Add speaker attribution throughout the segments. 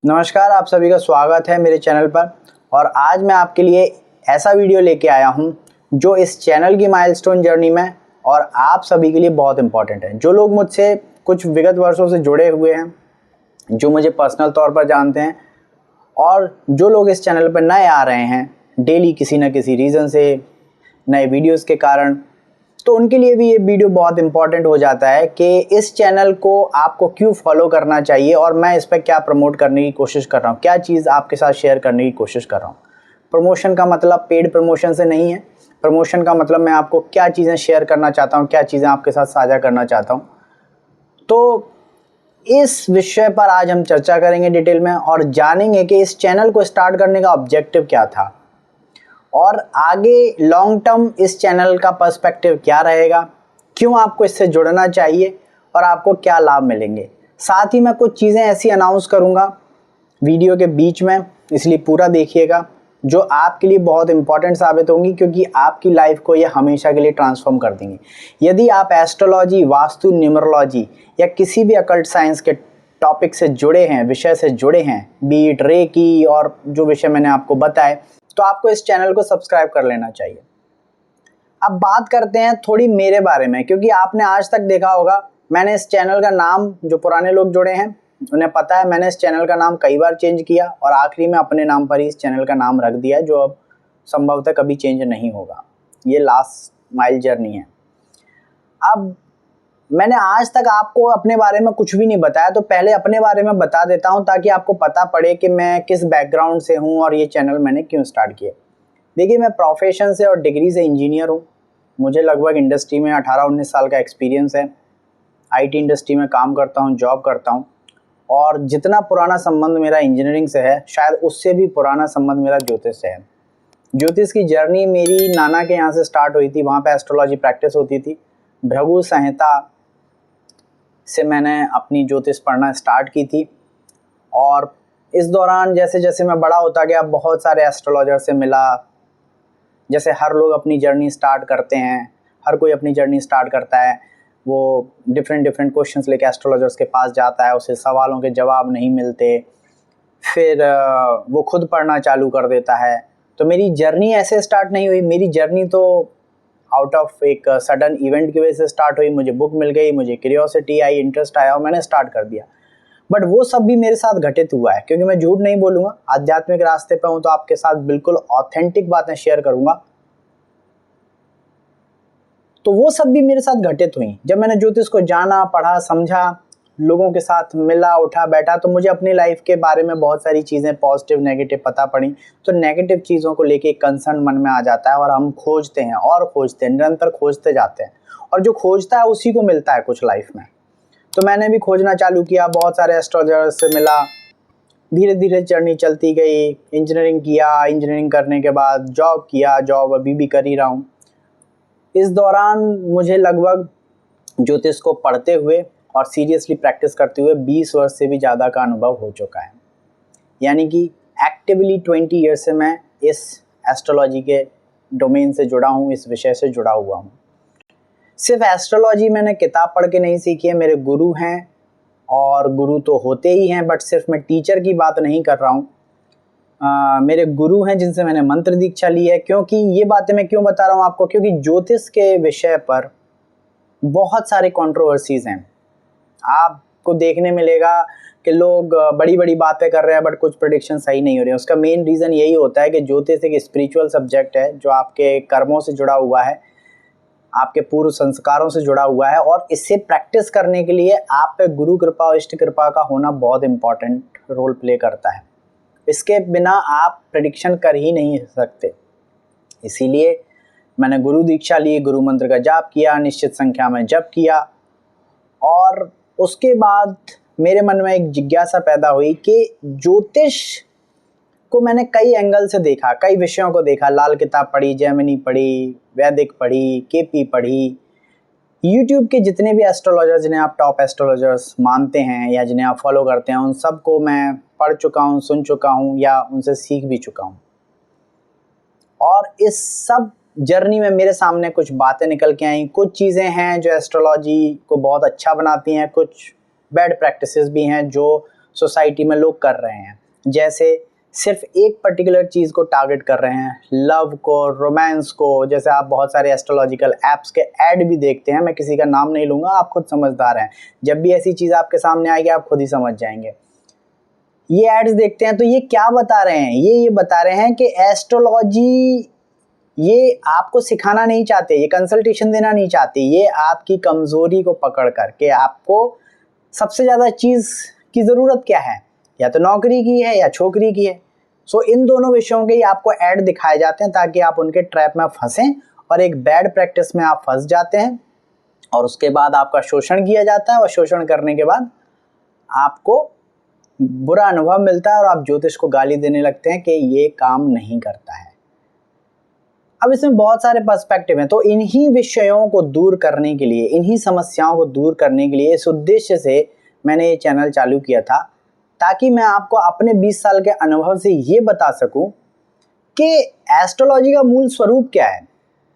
Speaker 1: नमस्कार, आप सभी का स्वागत है मेरे चैनल पर। और आज मैं आपके लिए ऐसा वीडियो लेके आया हूं जो इस चैनल की माइलस्टोन जर्नी में और आप सभी के लिए बहुत इंपॉर्टेंट है। जो लोग मुझसे कुछ विगत वर्षों से जुड़े हुए हैं, जो मुझे पर्सनल तौर पर जानते हैं, और जो लोग इस चैनल पर नए आ रहे हैं डेली किसी न किसी रीज़न से, नए वीडियोस के कारण, तो उनके लिए भी ये वीडियो बहुत इंपॉर्टेंट हो जाता है कि इस चैनल को आपको क्यों फॉलो करना चाहिए और मैं इस पर क्या प्रमोट करने की कोशिश कर रहा हूँ, क्या चीज़ आपके साथ शेयर करने की कोशिश कर रहा हूँ। प्रमोशन का मतलब पेड प्रमोशन से नहीं है। प्रमोशन का मतलब मैं आपको क्या चीज़ें शेयर करना चाहता हूँ, क्या चीज़ें आपके साथ साझा करना चाहता हूँ। तो इस विषय पर आज हम चर्चा करेंगे डिटेल में और जानेंगे कि इस चैनल को स्टार्ट करने का ऑब्जेक्टिव क्या था और आगे लॉन्ग टर्म इस चैनल का पर्सपेक्टिव क्या रहेगा, क्यों आपको इससे जुड़ना चाहिए और आपको क्या लाभ मिलेंगे। साथ ही मैं कुछ चीज़ें ऐसी अनाउंस करूँगा वीडियो के बीच में, इसलिए पूरा देखिएगा, जो आपके लिए बहुत इंपॉर्टेंट साबित होंगी क्योंकि आपकी लाइफ को ये हमेशा के लिए ट्रांसफॉर्म कर देंगी। यदि आप एस्ट्रोलॉजी, वास्तु, न्यूमरोलॉजी या किसी भी अकल्ट साइंस के टॉपिक से जुड़े हैं, विषय से जुड़े हैं, बीट रेकी और जो विषय मैंने आपको बताए, तो आपको इस चैनल को सब्सक्राइब कर लेना चाहिए। अब बात करते हैं थोड़ी मेरे बारे में, क्योंकि आपने आज तक देखा होगा मैंने इस चैनल का नाम, जो पुराने लोग जुड़े हैं उन्हें पता है, मैंने इस चैनल का नाम कई बार चेंज किया और आखिरी में अपने नाम पर ही इस चैनल का नाम रख दिया, जो अब संभवतः कभी चेंज नहीं होगा। ये लास्ट माइल जर्नी है। अब मैंने आज तक आपको अपने बारे में कुछ भी नहीं बताया, तो पहले अपने बारे में बता देता हूँ ताकि आपको पता पड़े कि मैं किस बैकग्राउंड से हूँ और ये चैनल मैंने क्यों स्टार्ट किया। देखिए, मैं प्रोफेशन से और डिग्री से इंजीनियर हूँ। मुझे लगभग इंडस्ट्री में 18-19 साल का एक्सपीरियंस है। आईटी इंडस्ट्री में काम करता हूँ, जॉब करता हूँ। और जितना पुराना संबंध मेरा इंजीनियरिंग से है, शायद उससे भी पुराना संबंध मेरा ज्योतिष से है। ज्योतिष की जर्नी मेरी नाना के यहाँ से स्टार्ट हुई थी। वहाँ पे एस्ट्रोलॉजी प्रैक्टिस होती थी। भृगु संहिता से मैंने अपनी ज्योतिष पढ़ना स्टार्ट की थी और इस दौरान जैसे जैसे मैं बड़ा होता गया, बहुत सारे एस्ट्रोलॉजर से मिला। जैसे हर लोग अपनी जर्नी स्टार्ट करते हैं, हर कोई अपनी जर्नी स्टार्ट करता है, वो डिफरेंट क्वेश्चंस लेके एस्ट्रोलॉजर्स के पास जाता है, उसे सवालों के जवाब नहीं मिलते, फिर वो खुद पढ़ना चालू कर देता है। तो मेरी जर्नी ऐसे स्टार्ट नहीं हुई। मेरी जर्नी तो आउट ऑफ एक सडन इवेंट की वजह से स्टार्ट हुई। मुझे बुक मिल गई, मुझे क्यूरियोसिटी आई, इंटरेस्ट आया और मैंने स्टार्ट कर दिया। बट वो सब भी मेरे साथ घटित हुआ है, क्योंकि मैं झूठ नहीं बोलूँगा, आध्यात्मिक रास्ते पे हूँ तो आपके साथ बिल्कुल ऑथेंटिक बातें शेयर करूँगा। तो वो सब भी मेरे साथ घटित हुई। जब मैंने ज्योतिष को जाना, पढ़ा, समझा, लोगों के साथ मिला, उठा बैठा, तो मुझे अपनी लाइफ के बारे में बहुत सारी चीज़ें पॉजिटिव नेगेटिव पता पड़ी। तो नेगेटिव चीज़ों को लेके एक कंसर्न मन में आ जाता है और हम खोजते हैं और खोजते हैं, निरंतर खोजते जाते हैं, और जो खोजता है उसी को मिलता है कुछ लाइफ में। तो मैंने भी खोजना चालू किया, बहुत सारे एस्ट्रोलॉजर से मिला, धीरे धीरे जर्नी चलती गई। इंजीनियरिंग किया, इंजीनियरिंग करने के बाद जॉब किया, जॉब अभी भी कर ही रहा हूँ। इस दौरान मुझे लगभग ज्योतिष को पढ़ते हुए और सीरियसली प्रैक्टिस करते हुए 20 वर्ष से भी ज़्यादा का अनुभव हो चुका है। यानी कि एक्टिवली 20 ईयर्स से मैं इस एस्ट्रोलॉजी के डोमेन से जुड़ा हूँ, इस विषय से जुड़ा हुआ हूँ। सिर्फ एस्ट्रोलॉजी मैंने किताब पढ़ के नहीं सीखी है, मेरे गुरु हैं, और गुरु तो होते ही हैं, बट सिर्फ मैं टीचर की बात नहीं कर रहा हूँ। मेरे गुरु हैं जिनसे मैंने मंत्र दीक्षा ली है। क्योंकि ये बातें मैं क्यों बता रहा हूँ आपको, क्योंकि ज्योतिष के विषय पर बहुत सारे कंट्रोवर्सीज हैं। आपको देखने मिलेगा कि लोग बड़ी बड़ी बातें कर रहे हैं बट कुछ प्रेडिक्शन सही नहीं हो रही है। उसका मेन रीज़न यही होता है कि ज्योतिष एक स्पिरिचुअल सब्जेक्ट है जो आपके कर्मों से जुड़ा हुआ है, आपके पूर्व संस्कारों से जुड़ा हुआ है, और इससे प्रैक्टिस करने के लिए आप पे गुरु कृपा और इष्ट कृपा का होना बहुत इंपॉर्टेंट रोल प्ले करता है। इसके बिना आप प्रेडिक्शन कर ही नहीं सकते। इसीलिए मैंने गुरु दीक्षा ली, गुरु मंत्र का जाप किया, निश्चित संख्या में जप किया, और उसके बाद मेरे मन में एक जिज्ञासा पैदा हुई कि ज्योतिष को मैंने कई एंगल से देखा, कई विषयों को देखा। लाल किताब पढ़ी, जैमिनी पढ़ी, वैदिक पढ़ी, केपी पढ़ी, यूट्यूब के जितने भी एस्ट्रोलॉजर्स जिन्हें आप टॉप एस्ट्रोलॉजर्स मानते हैं या जिन्हें आप फॉलो करते हैं, उन सबको मैं पढ़ चुका हूँ, सुन चुका हूँ या उनसे सीख भी चुका हूँ। और इस सब जर्नी में मेरे सामने कुछ बातें निकल के आई। कुछ चीज़ें हैं जो एस्ट्रोलॉजी को बहुत अच्छा बनाती हैं, कुछ बैड प्रैक्टिसेस भी हैं जो सोसाइटी में लोग कर रहे हैं। जैसे सिर्फ एक पर्टिकुलर चीज़ को टारगेट कर रहे हैं, लव को, रोमांस को। जैसे आप बहुत सारे एस्ट्रोलॉजिकल ऐप्स के ऐड भी देखते हैं, मैं किसी का नाम नहीं लूँगा, आप खुद समझदार हैं। जब भी ऐसी चीज़ आपके सामने आएगी आप खुद ही समझ जाएंगे। ये एड्स देखते हैं तो ये क्या बता रहे हैं, ये बता रहे हैं कि एस्ट्रोलॉजी ये आपको सिखाना नहीं चाहते, ये कंसल्टेशन देना नहीं चाहते, ये आपकी कमज़ोरी को पकड़ करके आपको सबसे ज़्यादा चीज़ की ज़रूरत क्या है, या तो नौकरी की है या छोकरी की है। सो इन दोनों विषयों के ही आपको ऐड दिखाए जाते हैं ताकि आप उनके ट्रैप में फंसें और एक बैड प्रैक्टिस में आप फंस जाते हैं और उसके बाद आपका शोषण किया जाता है और शोषण करने के बाद आपको बुरा अनुभव मिलता है और आप ज्योतिष को गाली देने लगते हैं कि ये काम नहीं करता है। अब इसमें बहुत सारे पर्सपेक्टिव हैं, तो इन्हीं विषयों को दूर करने के लिए, इन्हीं समस्याओं को दूर करने के लिए, इस उद्देश्य से मैंने ये चैनल चालू किया था ताकि मैं आपको अपने 20 साल के अनुभव से ये बता सकूं कि एस्ट्रोलॉजी का मूल स्वरूप क्या है।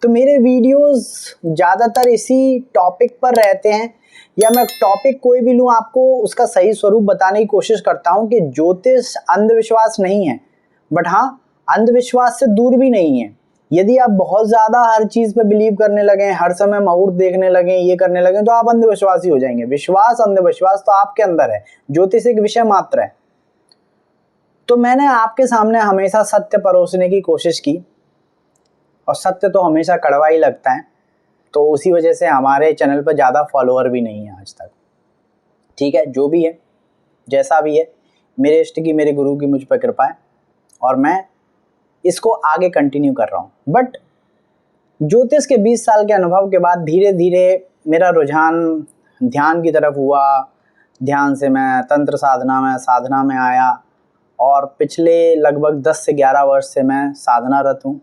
Speaker 1: तो मेरे वीडियोस ज़्यादातर इसी टॉपिक पर रहते हैं, या मैं टॉपिक कोई भी लूँ आपको उसका सही स्वरूप बताने की कोशिश करता हूँ कि ज्योतिष अंधविश्वास नहीं है, बट हाँ अंधविश्वास से दूर भी नहीं है। यदि आप बहुत ज़्यादा हर चीज़ पे बिलीव करने लगें, हर समय मुहूर्त देखने लगें, ये करने लगें, तो आप अंधविश्वासी हो जाएंगे। विश्वास अंधविश्वास तो आपके अंदर है, ज्योतिष एक विषय मात्र है। तो मैंने आपके सामने हमेशा सत्य परोसने की कोशिश की और सत्य तो हमेशा कड़वा ही लगता है, तो उसी वजह से हमारे चैनल पर ज़्यादा फॉलोअर भी नहीं है आज तक। ठीक है, जो भी है जैसा भी है, मेरे इष्ट की, मेरे गुरु की मुझ पर कृपा है और मैं इसको आगे कंटिन्यू कर रहा हूँ। बट ज्योतिष के 20 साल के अनुभव के बाद धीरे धीरे मेरा रुझान ध्यान की तरफ हुआ। ध्यान से मैं तंत्र साधना में आया और पिछले लगभग 10 से 11 वर्ष से मैं साधनारत हूँ।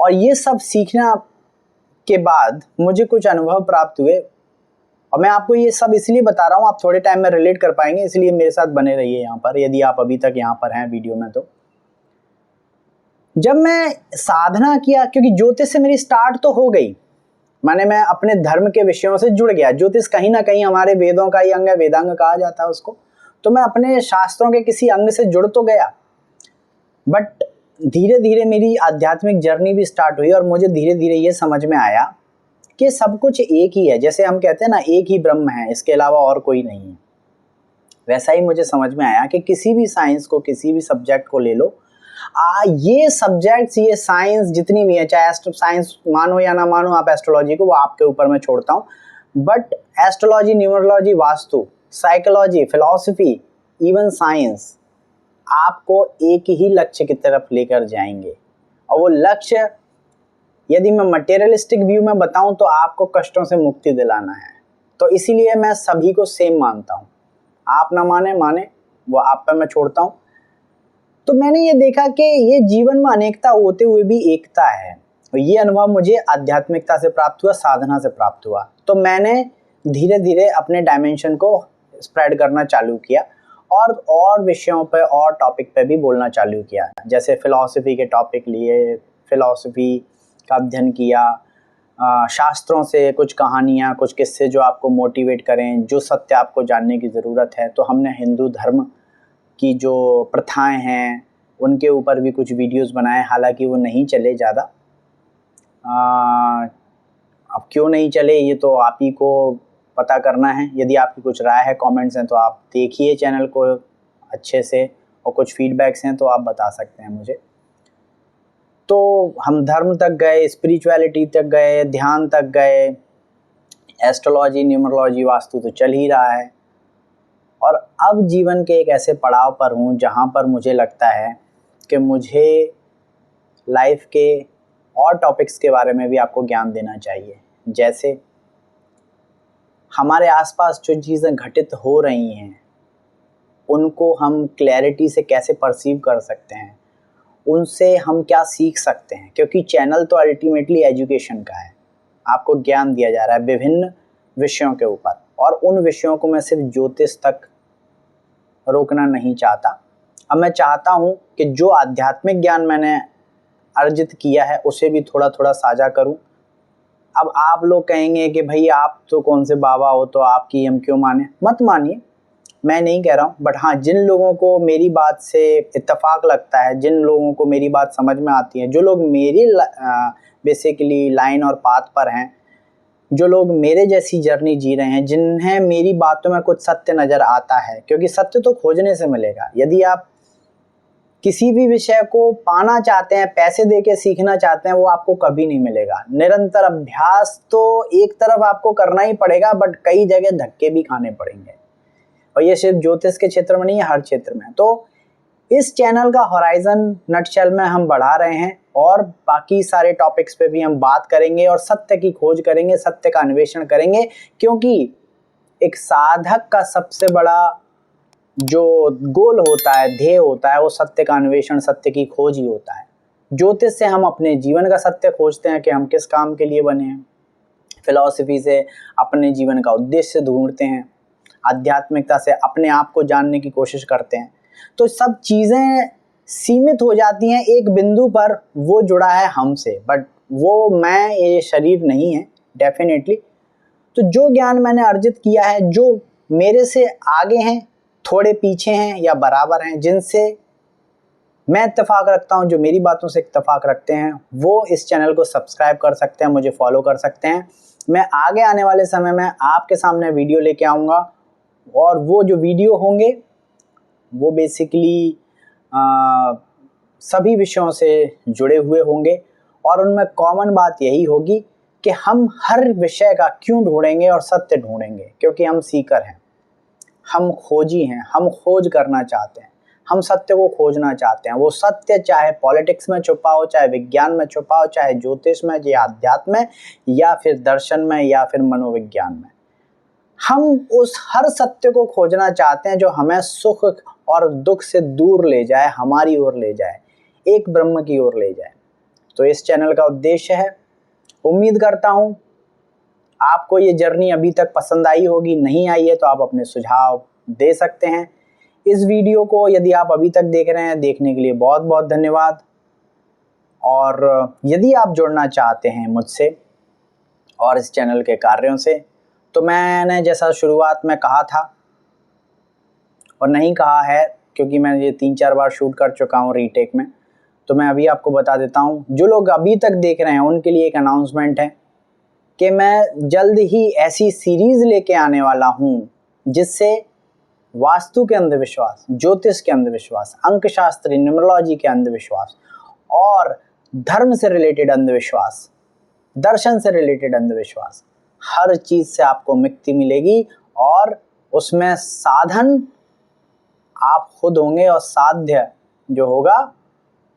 Speaker 1: और ये सब सीखना के बाद मुझे कुछ अनुभव प्राप्त हुए और मैं आपको ये सब इसलिए बता रहा हूँ, आप थोड़े टाइम में रिलेट कर पाएंगे, इसलिए मेरे साथ बने रहिए यहाँ पर, यदि आप अभी तक यहाँ पर हैं वीडियो में। तो जब मैं साधना किया, क्योंकि ज्योतिष से मेरी स्टार्ट तो हो गई, माने मैं अपने धर्म के विषयों से जुड़ गया। ज्योतिष कहीं ना कहीं हमारे वेदों का ही अंग है, वेदांग कहा जाता है उसको, तो मैं अपने शास्त्रों के किसी अंग से जुड़ तो गया। बट धीरे धीरे मेरी आध्यात्मिक जर्नी भी स्टार्ट हुई और मुझे धीरे धीरे ये समझ में आया कि सब कुछ एक ही है। जैसे हम कहते हैं ना, एक ही ब्रह्म है, इसके अलावा और कोई नहीं है। वैसा ही मुझे समझ में आया कि किसी भी साइंस को, किसी भी सब्जेक्ट को ले लो, ये सब्जेक्ट्स, ये साइंस जितनी भी है, चाहे साइंस मानो या ना मानो आप एस्ट्रोलॉजी को, वो आपके ऊपर मैं छोड़ता हूँ। But astrology, numerology, vastu, psychology, philosophy, even science आपको एक ही लक्ष्य की तरफ लेकर जाएंगे। और वो लक्ष्य, यदि मैं मटेरियलिस्टिक व्यू में बताऊं, तो आपको कष्टों से मुक्ति दिलाना है। तो इसीलिए मैं सभी को सेम मानता हूं। आप ना माने वो आप पे मैं छोड़ता हूं। तो मैंने ये देखा कि ये जीवन में अनेकता होते हुए भी एकता है, और ये अनुभव मुझे आध्यात्मिकता से प्राप्त हुआ, साधना से प्राप्त हुआ। तो मैंने धीरे धीरे अपने डायमेंशन को स्प्रेड करना चालू किया और विषयों पे और टॉपिक पे भी बोलना चालू किया। जैसे फिलॉसफी के टॉपिक लिए, फिलॉसफी का अध्ययन किया, शास्त्रों से कुछ कहानियाँ, कुछ किस्से जो आपको मोटिवेट करें, जो सत्य आपको जानने की ज़रूरत है। तो हमने हिंदू धर्म की जो प्रथाएं हैं उनके ऊपर भी कुछ वीडियोस बनाए, हालांकि वो नहीं चले ज़्यादा। अब क्यों नहीं चले ये तो आप ही को पता करना है। यदि आपकी कुछ राय है, कमेंट्स हैं, तो आप देखिए चैनल को अच्छे से, और कुछ फीडबैक्स हैं तो आप बता सकते हैं मुझे। तो हम धर्म तक गए, स्पिरिचुअलिटी तक गए, ध्यान तक गए, एस्ट्रोलॉजी, न्यूमरोलॉजी, वास्तु तो चल ही रहा है। और अब जीवन के एक ऐसे पड़ाव पर हूँ जहाँ पर मुझे लगता है कि मुझे लाइफ के और टॉपिक्स के बारे में भी आपको ज्ञान देना चाहिए। जैसे हमारे आसपास जो चीज़ें घटित हो रही हैं उनको हम क्लैरिटी से कैसे परसीव कर सकते हैं, उनसे हम क्या सीख सकते हैं, क्योंकि चैनल तो अल्टीमेटली एजुकेशन का है। आपको ज्ञान दिया जा रहा है विभिन्न विषयों के ऊपर, और उन विषयों को मैं सिर्फ ज्योतिष तक रोकना नहीं चाहता। अब मैं चाहता हूँ कि जो आध्यात्मिक ज्ञान मैंने अर्जित किया है उसे भी थोड़ा थोड़ा साझा करूँ। अब आप लोग कहेंगे कि भाई आप तो कौन से बाबा हो, तो आपकी हम क्यों माने। मत मानिए, मैं नहीं कह रहा हूँ, बट हाँ, जिन लोगों को मेरी बात से इत्तेफाक लगता है, जिन लोगों को मेरी बात समझ में आती है, जो लोग मेरी बेसिकली लाइन और पाथ पर हैं, जो लोग मेरे जैसी जर्नी जी रहे हैं, जिन्हें मेरी बातों में कुछ सत्य नज़र आता है, क्योंकि सत्य तो खोजने से मिलेगा। यदि आप किसी भी विषय को पाना चाहते हैं, पैसे देके सीखना चाहते हैं, वो आपको कभी नहीं मिलेगा। निरंतर अभ्यास तो एक तरफ आपको करना ही पड़ेगा, बट कई जगह धक्के भी खाने पड़ेंगे, और ये सिर्फ ज्योतिष के क्षेत्र में नहीं है, हर क्षेत्र में। तो इस चैनल का होराइजन नटशेल में हम बढ़ा रहे हैं, और बाकी सारे टॉपिक्स पे भी हम बात करेंगे और सत्य की खोज करेंगे, सत्य का अन्वेषण करेंगे, क्योंकि एक साधक का सबसे बड़ा जो गोल होता है, ध्येय होता है, वो सत्य का अन्वेषण, सत्य की खोज ही होता है। ज्योतिष से हम अपने जीवन का सत्य खोजते हैं कि हम किस काम के लिए बने हैं, फिलॉसफी से अपने जीवन का उद्देश्य ढूंढते हैं, आध्यात्मिकता से अपने आप को जानने की कोशिश करते हैं। तो सब चीज़ें सीमित हो जाती हैं एक बिंदु पर, वो जुड़ा है हमसे, बट वो मैं, ये शरीर नहीं है डेफिनेटली। तो जो ज्ञान मैंने अर्जित किया है, जो मेरे से आगे हैं, थोड़े पीछे हैं या बराबर हैं, जिनसे मैं इत्तेफाक रखता हूं, जो मेरी बातों से इत्तेफाक रखते हैं, वो इस चैनल को सब्सक्राइब कर सकते हैं, मुझे फॉलो कर सकते हैं। मैं आगे आने वाले समय में आपके सामने वीडियो लेके आऊँगा, और वो जो वीडियो होंगे वो बेसिकली सभी विषयों से जुड़े हुए होंगे, और उनमें कॉमन बात यही होगी कि हम हर विषय का क्यों ढूंढेंगे और सत्य ढूंढेंगे, क्योंकि हम सीकर हैं, हम खोजी हैं, हम खोज करना चाहते हैं, हम सत्य को खोजना चाहते हैं। वो सत्य चाहे पॉलिटिक्स में छुपा हो, चाहे विज्ञान में छुपा हो, चाहे ज्योतिष में या अध्यात्म में, या फिर दर्शन में, या फिर मनोविज्ञान में, हम उस हर सत्य को खोजना चाहते हैं जो हमें सुख और दुख से दूर ले जाए, हमारी ओर ले जाए, एक ब्रह्म की ओर ले जाए। तो इस चैनल का उद्देश्य है। उम्मीद करता हूँ आपको ये जर्नी अभी तक पसंद आई होगी। नहीं आई है तो आप अपने सुझाव दे सकते हैं। इस वीडियो को यदि आप अभी तक देख रहे हैं, देखने के लिए बहुत बहुत धन्यवाद। और यदि आप जुड़ना चाहते हैं मुझसे और इस चैनल के कार्यों से, तो मैंने जैसा शुरुआत में कहा था, और नहीं कहा है क्योंकि मैं ये 3-4 बार शूट कर चुका हूँ रीटेक में, तो मैं अभी आपको बता देता हूँ। जो लोग अभी तक देख रहे हैं उनके लिए एक अनाउंसमेंट है कि मैं जल्द ही ऐसी सीरीज़ लेके आने वाला हूँ जिससे वास्तु के अंधविश्वास, ज्योतिष के अंधविश्वास, अंकशास्त्री, न्यूमरोलॉजी के अंधविश्वास, और धर्म से रिलेटेड अंधविश्वास, दर्शन से रिलेटेड अंधविश्वास, हर चीज़ से आपको मुक्ति मिलेगी, और उसमें साधन आप खुद होंगे, और साध्य जो होगा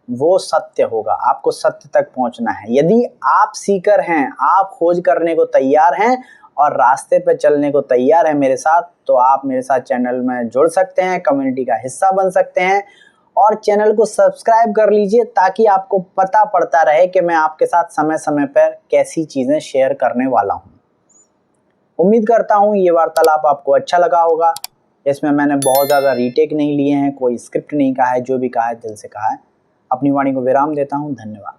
Speaker 1: वो सत्य होगा। आपको सत्य तक पहुंचना है। यदि आप सीकर हैं, आप खोज करने को तैयार हैं और रास्ते पे चलने को तैयार हैं मेरे साथ, तो आप मेरे साथ चैनल में जुड़ सकते हैं, कम्युनिटी का हिस्सा बन सकते हैं, और चैनल को सब्सक्राइब कर लीजिए ताकि आपको पता पड़ता रहे कि मैं आपके साथ समय समय पर कैसी चीज़ें शेयर करने वाला हूँ। उम्मीद करता हूँ ये वार्तालाप आपको अच्छा लगा होगा। इसमें मैंने बहुत ज़्यादा रीटेक नहीं लिए हैं, कोई स्क्रिप्ट नहीं कहा है, जो भी कहा है दिल से कहा है। अपनी वाणी को विराम देता हूँ। धन्यवाद।